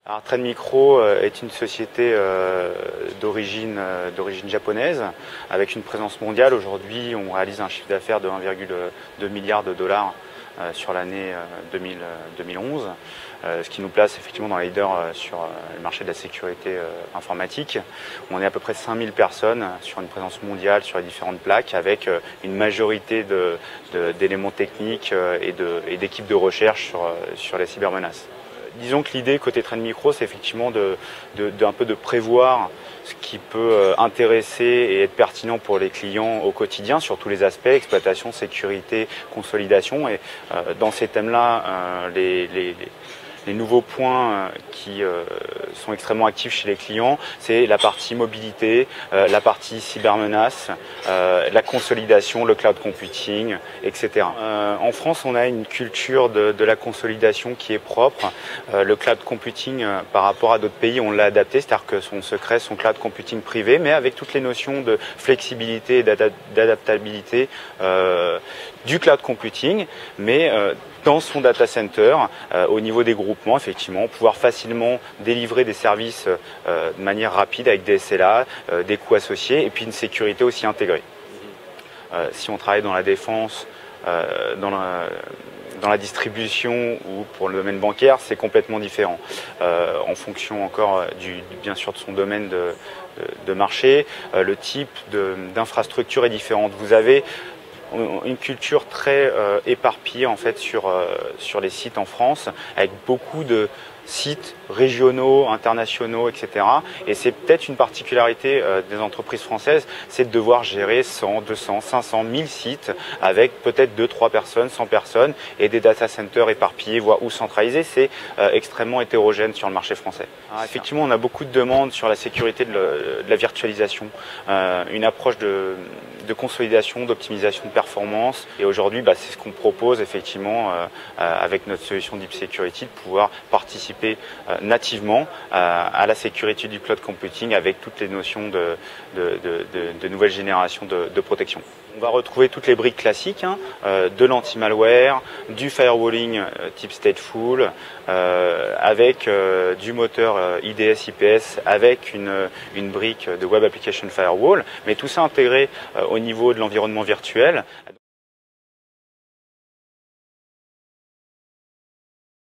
Alors, Trend Micro est une société d'origine japonaise avec une présence mondiale. Aujourd'hui, on réalise un chiffre d'affaires de 1,2 milliard de dollars sur l'année 2011, ce qui nous place effectivement dans les leaders sur le marché de la sécurité informatique. On est à peu près 5000 personnes sur une présence mondiale sur les différentes plaques avec une majorité d'éléments techniques et d'équipes de recherche sur les cybermenaces. Disons que l'idée côté Trend Micro, c'est effectivement un peu de prévoir ce qui peut intéresser et être pertinent pour les clients au quotidien sur tous les aspects, exploitation, sécurité, consolidation. Et dans ces thèmes-là, les nouveaux points qui sont extrêmement actifs chez les clients, c'est la partie mobilité, la partie cybermenace, la consolidation, le cloud computing, etc. En France, on a une culture de la consolidation qui est propre. Le cloud computing, par rapport à d'autres pays, on l'a adapté, c'est-à-dire que on se crée son cloud computing privé, mais avec toutes les notions de flexibilité et d'adaptabilité du cloud computing, mais dans son data center, au niveau des groupements, effectivement, pouvoir facilement délivrer des services de manière rapide avec des SLA, des coûts associés et puis une sécurité aussi intégrée. Si on travaille dans la défense, dans la distribution ou pour le domaine bancaire, c'est complètement différent. En fonction encore bien sûr de son domaine de marché, le type d'infrastructure est différent. Vous avez une culture très éparpillée en fait sur les sites en France, avec beaucoup de sites régionaux, internationaux, etc. Et c'est peut-être une particularité des entreprises françaises, c'est de devoir gérer 100, 200, 500, 1000 sites avec peut-être 2-3 personnes, 100 personnes et des data centers éparpillés, voire ou centralisés. C'est extrêmement hétérogène sur le marché français. Alors, effectivement, on a beaucoup de demandes sur la sécurité de la virtualisation, une approche de consolidation, d'optimisation de performance. Et aujourd'hui, c'est ce qu'on propose effectivement avec notre solution Deep Security, de pouvoir participer nativement à la sécurité du cloud computing avec toutes les notions de nouvelle génération de protection. On va retrouver toutes les briques classiques, de l'anti-malware, du firewalling type stateful, avec du moteur IDS, IPS, avec une brique de Web Application Firewall, mais tout ça intégré au niveau de l'environnement virtuel.